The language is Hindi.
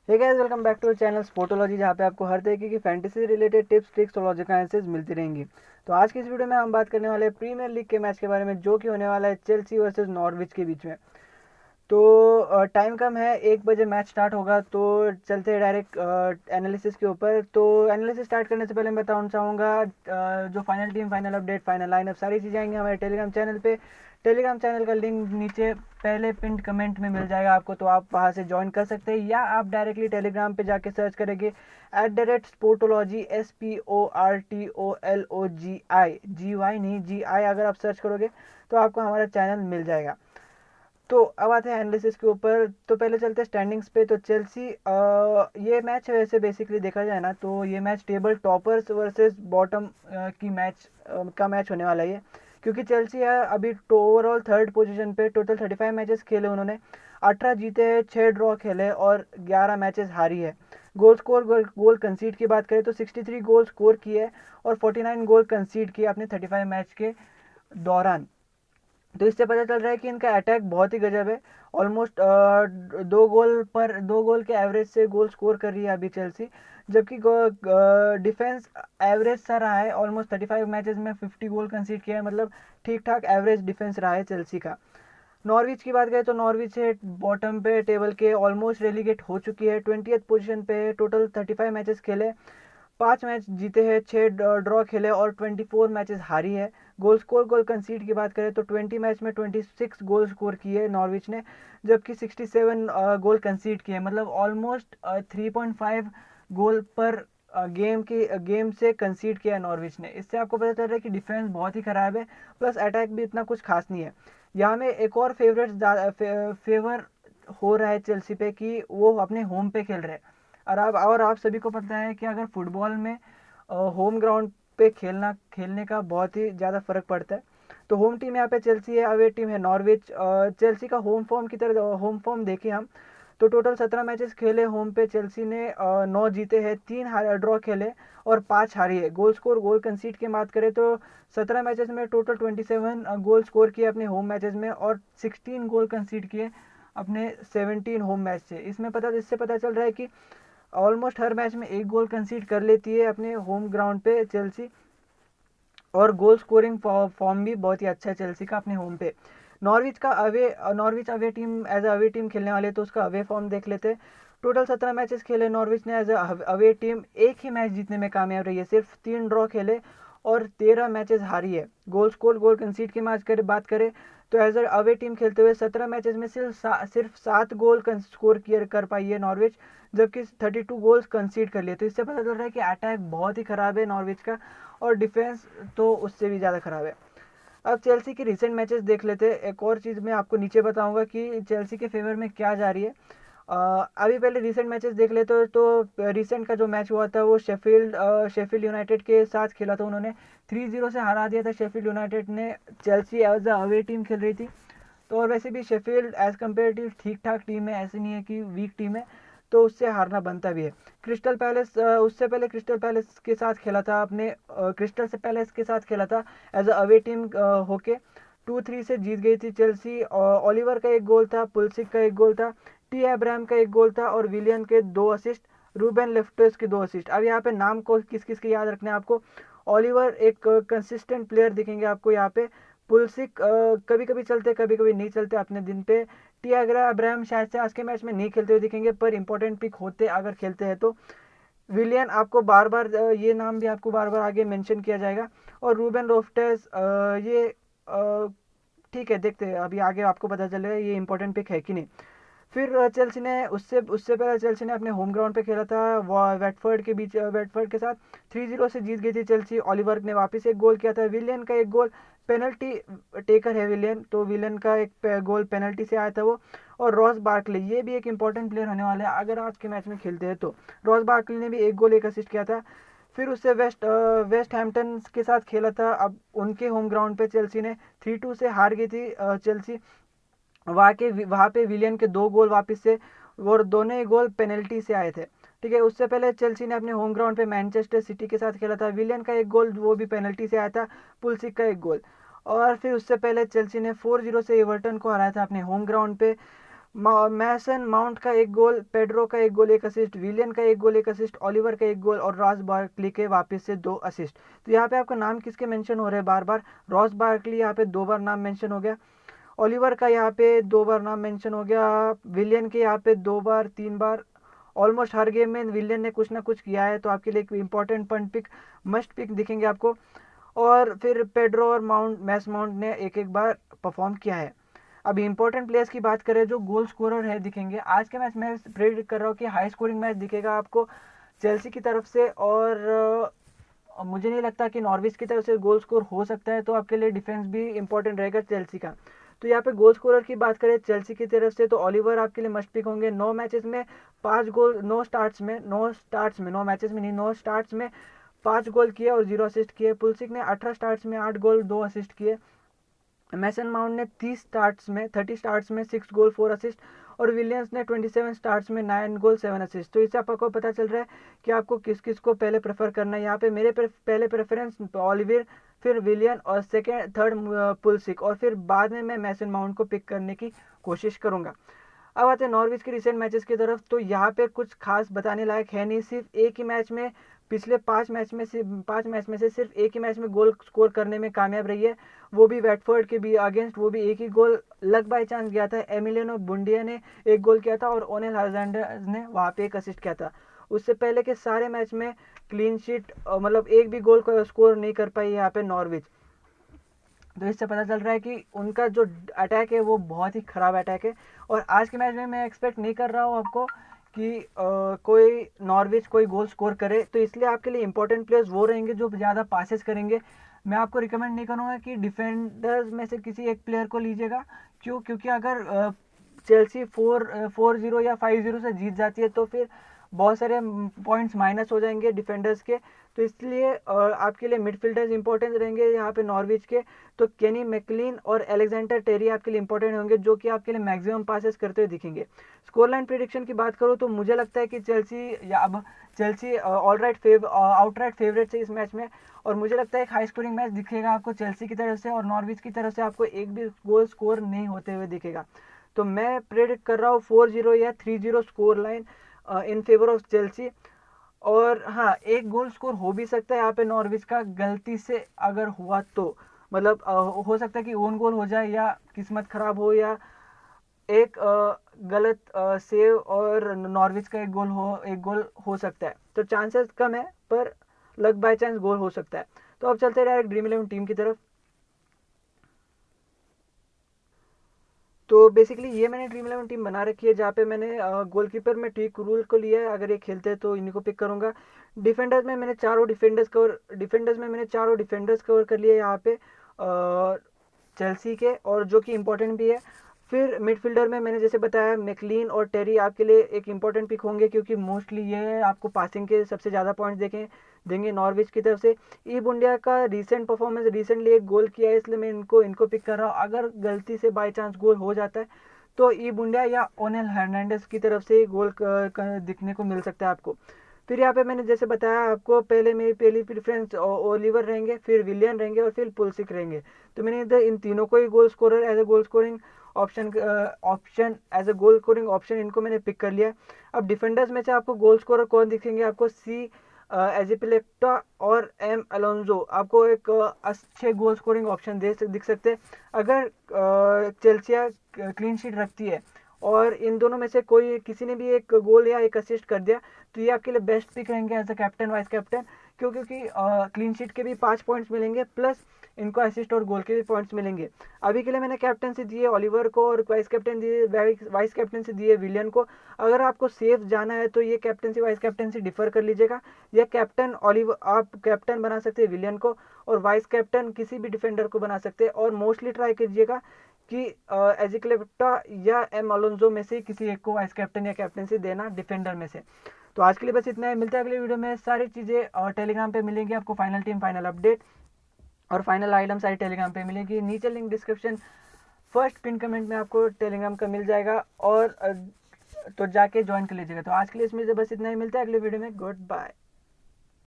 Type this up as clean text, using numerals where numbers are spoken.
Hey guys, welcome back to the channel Sportology, जहाँ पे आपको हर तरीके की फैंटेसी रिलेटेड टिप्स, ट्रिक्स और लॉजिकल आंसर्स मिलती रहेंगी। तो आज की इस वीडियो में हम बात करने वाले हैं प्रीमियर लीग के मैच के बारे में, जो कि होने वाला है चेल्सी वर्सेस नॉर्विच के बीच में। तो टाइम कम है, 1 बजे मैच स्टार्ट होगा। तो चलते हैं डायरेक्ट एनालिसिस के ऊपर। तो एनालिसिस स्टार्ट करने से पहले मैं बताना चाहूँगा, जो final team, final update, final lineup, सारी चीज़ें आएंगी हमारे टेलीग्राम चैनल पे। टेलीग्राम चैनल का लिंक नीचे पहले पिंड कमेंट में मिल जाएगा आपको, तो आप वहाँ से ज्वाइन कर सकते हैं, या आप डायरेक्टली टेलीग्राम पे जाके सर्च करेंगे @sportology SPORTOLOGI नहीं GI, अगर आप सर्च करोगे तो आपको हमारा चैनल मिल जाएगा। तो अब आते हैं एनालिसिस के ऊपर। तो पहले चलते हैं स्टैंडिंग्स पे। तो चेल्सी, ये मैच है, वैसे बेसिकली देखा जाए ना तो ये match table toppers versus bottom की मैच का मैच होने वाला है ये। क्योंकि चेल्सी है अभी ओवरऑल थर्ड पोजीशन पे। टोटल 35 मैचेस खेले उन्होंने, 18 जीते हैं, 6 ड्रॉ खेले और 11 मैचेस हारी है। गोल कंसीड की बात करें तो 63 गोल स्कोर किए और 49 गोल कंसीड किए अपने 35 मैच के दौरान। तो इससे पता चल रहा है कि इनका अटैक बहुत ही गजब है। ऑलमोस्ट 2 गोल के एवरेज से गोल स्कोर कर रही है अभी चेल्सी। जबकि डिफेंस एवरेज सा रहा है, ऑलमोस्ट 35 मैचेस में 50 गोल कंसीड किया है, मतलब ठीक ठाक एवरेज डिफेंस रहा है चेल्सी का। नॉर्विच की बात करें तो नॉर्विच है बॉटम पे टेबल के, ऑलमोस्ट रेलीगेट हो चुकी है, 20th पोजीशन पे। टोटल 35 मैचेस खेले, 5 मैच जीते हैं, 6 ड्रॉ खेले और 24 मैचेस हारी है। गोल कंसीड की बात करें तो 20 मैच में 26 गोल स्कोर किए नॉर्विच ने, जबकि 67 गोल कंसीड किए, मतलब ऑलमोस्ट 3.5 गोल पर गेम से कंसीड किया नॉर्विच ने। इससे आपको पता चल रहा है कि डिफेंस बहुत ही खराब है, प्लस अटैक भी इतना कुछ खास नहीं है। यहाँ में एक और फेवर हो रहा है चेल्सी पे कि वो अपने होम पे खेल रहे हैं। और आप सभी को पता है कि अगर फुटबॉल में होम ग्राउंड पे खेलने का बहुत ही ज़्यादा फर्क पड़ता है। तो होम टीम यहाँ पे चेल्सी है, अवे टीम है नॉर्विच। चेल्सी का होम फॉर्म देखें हम, तो टोटल 17 मैचेस खेले होम पे चेल्सी ने, 9 जीते हैं, 3 ड्रॉ खेले और 5 हारी है। गोल कंसीड की बात करें तो 17 मैचेस में टोटल 27 गोल स्कोर किए अपने होम मैचेस में और 16 गोल कंसीड किए अपने 17 होम मैच से। इससे पता चल रहा है कि ऑलमोस्ट हर मैच में एक गोल कंसीड कर लेती है अपने होम ग्राउंड पे चेल्सी। और गोल स्कोरिंग फॉर्म भी बहुत ही अच्छा है चेल्सी का अपने होम पे। Norwich away team, as away team खेलने वाले, तो उसका अवे फॉर्म देख लेते हैं। टोटल 17 मैचेस खेले नॉर्विच ने एज अवे टीम, एक ही मैच जीतने में कामयाब रही है, सिर्फ 3 ड्रॉ खेले और 13 मैचेस हारी है। गोल कंसीड की बात करें तो एज अवे टीम खेलते हुए 17 मैचेस में सिर्फ 7 गोल स्कोर कर पाई है नॉर्विच, जबकि 32 गोल्स कंसीड कर लिए। तो इससे पता चल रहा है कि अटैक बहुत ही खराब है नॉर्विच का, और डिफेंस तो उससे भी ज़्यादा खराब है। अब चेल्सी की रिसेंट मैचेस देख लेते हैं। एक और चीज़ मैं आपको नीचे बताऊंगा कि चेल्सी के फेवर में क्या जा रही है। अभी पहले रिसेंट मैचेस देख लेते हो, तो रिसेंट का जो मैच हुआ था वो शेफील्ड यूनाइटेड के साथ खेला था उन्होंने, 3-0 से हरा दिया था शेफील्ड यूनाइटेड ने। Chelsea as a away team खेल रही थी। तो और वैसे भी शेफील्ड एज कम्पेरेटिव ठीक ठाक टीम है, ऐसे नहीं है कि वीक टीम है, तो उससे हारना बनता भी है। क्रिस्टल पैलेस, उससे पहले क्रिस्टल पैलेस के साथ खेला था अपने, क्रिस्टल से पैलेस के साथ खेला था एज अ अवे टीम होके, 2-3 से जीत गई थी चेल्सी। ओलिवर का एक गोल था, पुलसिक का एक गोल था, टी एब्राहम का एक गोल था और विलियन के 2 असिस्ट, रूबेन लेफ्टेस के 2 असिस्ट। अब यहाँ पे नाम को किस किस के याद रखने हैं आपको। ओलिवर एक कंसिस्टेंट प्लेयर दिखेंगे आपको यहाँ पे। पुलसिक कभी कभी चलते, कभी कभी नहीं चलते अपने दिन पे। टियाग्रा अब्राहम शायद से आज के मैच में नहीं खेलते हुए दिखेंगे, पर इंपॉर्टेंट पिक होते अगर खेलते हैं तो। विलियन आपको बार बार, ये नाम भी आपको बार बार आगे मेंशन किया जाएगा। और रूबेन लोफ्टेस, ये ठीक है, देखते हैं अभी आगे आपको पता चलेगा ये इंपॉर्टेंट पिक है कि नहीं। फिर चेल्सी ने उससे उससे पहले चेल्सी ने अपने होम ग्राउंड पे खेला था वेटफोर्ड के साथ, 3-0 से जीत गई थी चेल्सी। ऑलिवर ने वापस एक गोल किया था, विलियन का एक गोल, पेनल्टी टेकर है विलियन, तो विलियन का एक गोल पेनल्टी से आया था वो। और रॉस बार्कले, ये भी एक इंपॉर्टेंट प्लेयर होने वाला है अगर आज के मैच में खेलते हैं तो। रॉस बार्कले ने भी एक गोल, एक असिस्ट किया था। फिर उससे वेस्ट हैम्पटन के साथ खेला था, अब उनके होम ग्राउंड पे चेल्सी ने 3-2 से हार गई थी चेल्सी। वहाँ पे विलियन के 2 गोल वापस से, और दोनों ही गोल पेनल्टी से आए थे। ठीक है, उससे पहले चेल्सी ने अपने होम ग्राउंड पे मैनचेस्टर सिटी के साथ खेला था, विलियन का एक गोल वो भी पेनल्टी से आया था, पुलसिक का एक गोल। और फिर उससे पहले चेल्सी ने 4-0 से एवर्टन को हराया था अपने होम ग्राउंड पे। मैसन माउंट का 1 गोल, पेड्रो का 1 गोल 1 असिस्ट, विलियन का 1 गोल 1 असिस्ट, ओलिवर का 1 गोल और रॉस बार्कली के वापस से 2 असिस्ट। तो यहाँ पे आपका नाम किसके मेंशन हो रहे हैं बार बार? रॉस बार्कली यहाँ पे 2 बार नाम मेंशन हो गया, ओलिवर का यहाँ पे 2 बार नाम मेंशन हो गया, विलियन के यहाँ पे 2 बार 3 बार। ऑलमोस्ट हर गेम में विलियन ने कुछ ना कुछ किया है, तो आपके लिए एक important point pick, must pick दिखेंगे आपको। और फिर पेड्रो और मैस माउंट ने एक एक बार परफॉर्म किया है। अब इंपॉर्टेंट प्लेयर्स की बात करें जो गोल स्कोरर है दिखेंगे आज के मैच में, प्रेडिक्ट कर रहा हूँ कि हाई स्कोरिंग मैच दिखेगा आपको चेल्सी की तरफ से, और मुझे नहीं लगता कि नॉर्विच की तरफ से गोल स्कोर हो सकता है, तो आपके लिए डिफेंस भी इंपॉर्टेंट रहेगा चेल्सी का। तो यहाँ पे गोल स्कोरर की बात करें चेल्सी की तरफ से, तो ओलिवर आपके लिए मस्ट पिक होंगे। 9 मैचेस में 5 गोल, 9 स्टार्ट्स में 9 मैचेस में नहीं 9 स्टार्ट्स में 5 गोल किए और 0 असिस्ट किए। पुलसिक ने 18 स्टार्ट्स में 8 गोल 2 असिस्ट किए। मैसन माउंट ने 30 स्टार्ट्स में 6 गोल 4 असिस्ट, और विलियम्स ने 27 स्टार्ट्स में 9 गोल 7 असिस्ट। तो इससे आपको पता चल रहा है कि आपको किस किस को पहले प्रेफर करना है। यहाँ पे मेरे पहले प्रेफरेंस ओलिवर, फिर विलियन और थर्ड पुलसिक, और फिर बाद में मैं मैसन माउंट को पिक करने की कोशिश करूंगा। अब आते हैं नॉर्विच के रिसेंट मैचेस की तरफ। तो यहाँ पे कुछ खास बताने लायक है नहीं, सिर्फ एक ही मैच में, पिछले 5 मैच में से सिर्फ एक ही मैच में गोल स्कोर करने में कामयाब रही है, वो भी वेटफोर्ड के भी अगेंस्ट, वो भी एक ही गोल लक बाय चांस गया था। एमिलियानो बुंडिया ने 1 गोल किया था और ओनेल हाइलैंडर्स ने वहाँ पे 1 असिस्ट किया था। उससे पहले के सारे मैच में क्लीन शीट, मतलब एक भी गोल को स्कोर नहीं कर पाई यहाँ पे नॉर्विच। तो इससे पता चल रहा है कि उनका जो अटैक है वो बहुत ही ख़राब अटैक है। और आज के मैच में मैं एक्सपेक्ट नहीं कर रहा हूँ आपको कि कोई नॉर्विच कोई गोल स्कोर करे, तो इसलिए आपके लिए इंपॉर्टेंट प्लेयर्स वो रहेंगे जो ज़्यादा पासेस करेंगे। मैं आपको रिकमेंड नहीं करूँगा कि डिफेंडर्स में से किसी एक प्लेयर को लीजिएगा। क्यों? क्योंकि अगर चेल्सी 4-0 या 5-0 से जीत जाती है तो फिर बहुत सारे पॉइंट्स माइनस हो जाएंगे डिफेंडर्स के। तो इसलिए आपके लिए मिडफील्डर्स इंपॉर्टेंट रहेंगे यहाँ पे नॉर्विच के। तो केनी मैकलीन और एलेक्जेंडर टेरी आपके लिए इंपॉर्टेंट होंगे, जो कि आपके लिए मैक्सिमम पासेस करते हुए दिखेंगे। स्कोर लाइन प्रिडिक्शन की बात करूँ तो मुझे लगता है कि चेल्सी आउटराइट फेवरेट है इस मैच में, और मुझे लगता है एक हाई स्कोरिंग मैच दिखेगा आपको चेल्सी की तरफ से, और नॉर्विच की तरफ से आपको एक भी गोल स्कोर नहीं होते हुए दिखेगा। तो मैं प्रेडिक्ट कर रहा हूँ 4-0 या 3-0 score line in favour of Chelsea. और हाँ, एक गोल स्कोर हो भी सकता है यहाँ पे नॉर्विच का, गलती से अगर हुआ तो, मतलब हो सकता है कि ओन गोल हो जाए, या किस्मत खराब हो, या एक गलत सेव और नॉर्विच का एक गोल हो सकता है। तो चांसेस कम है, पर लक बाय चांस गोल हो सकता है। तो अब चलते हैं डायरेक्ट ड्रीम 11 टीम की तरफ। तो बेसिकली ये मैंने ड्रीम 11 टीम बना रखी है, जहाँ पे मैंने गोलकीपर में ठीक रूल को लिया है, अगर ये खेलते हैं तो इन्हीं को पिक करूंगा। डिफेंडर्स में मैंने चारों डिफेंडर्स कवर कर लिए यहाँ पे चेल्सी के, और जो कि इंपॉर्टेंट भी है। फिर मिडफील्डर में मैंने जैसे बताया मैकलीन और टेरी आपके लिए एक इंपॉर्टेंट पिक होंगे, क्योंकि मोस्टली ये आपको पासिंग के सबसे ज़्यादा पॉइंट्स देंगे नॉर्विच की तरफ से। ई बुंडिया का रीसेंट परफॉर्मेंस, रिसेंटली एक गोल किया है, इसलिए मैं इनको पिक कर रहा हूँ। अगर गलती से बाय चांस गोल हो जाता है तो ई बुंडिया या ओनेल हर्नांडेस की तरफ से गोल दिखने को मिल सकता है आपको। फिर यहाँ पे मैंने जैसे बताया आपको, पहले मेरी पहली प्रेफरेंस ओलिवर रहेंगे, फिर विलियन रहेंगे और फिर पुलसिक रहेंगे। तो मैंने इधर इन तीनों को ही goal scorer as a goal scoring option as a goal scoring option इनको मैंने पिक कर लिया। अब डिफेंडर्स में से आपको गोल स्कोरर कौन दिखेंगे? आपको एजिपिलेक्टा और एम अलोंजो आपको एक अच्छे गोल स्कोरिंग ऑप्शन दिख सकते हैं। अगर चेल्सिया क्लीन शीट रखती है और इन दोनों में से कोई किसी ने भी एक गोल या एक असिस्ट कर दिया, तो ये आपके लिए बेस्ट पिक रहेंगे as a captain vice captain. क्योंकि क्लीन शीट के भी 5 पॉइंट्स मिलेंगे, प्लस इनको असिस्ट और गोल के भी पॉइंट्स मिलेंगे। अभी के लिए मैंने कैप्टनसी दी है ओलिवर को, और वाइस कैप्टनसी दी है विलियन को। अगर आपको सेफ जाना है तो ये कैप्टनसी वाइस कैप्टनसी डिफर कर लीजिएगा, या आप कैप्टन बना सकते हैं विलियन को, और वाइस कैप्टन किसी भी डिफेंडर को बना सकते हैं। और मोस्टली ट्राई कीजिएगा कि एजिक्लेप्टा या एम अलोंजो में से किसी एक को वाइस कैप्टन या कैप्टनसी देना डिफेंडर में से। तो आज के लिए बस इतना है, मिलता है अगले वीडियो में। सारी चीज़ें टेलीग्राम पे मिलेंगी आपको, फाइनल टीम, फाइनल अपडेट और फाइनल आइटम सारी टेलीग्राम पे मिलेगी। नीचे link description first pin comment में आपको टेलीग्राम का मिल जाएगा, और तो जाके ज्वाइन कर लीजिएगा। तो आज के लिए इसमें से बस इतना ही, मिलता है अगले वीडियो में। Good bye.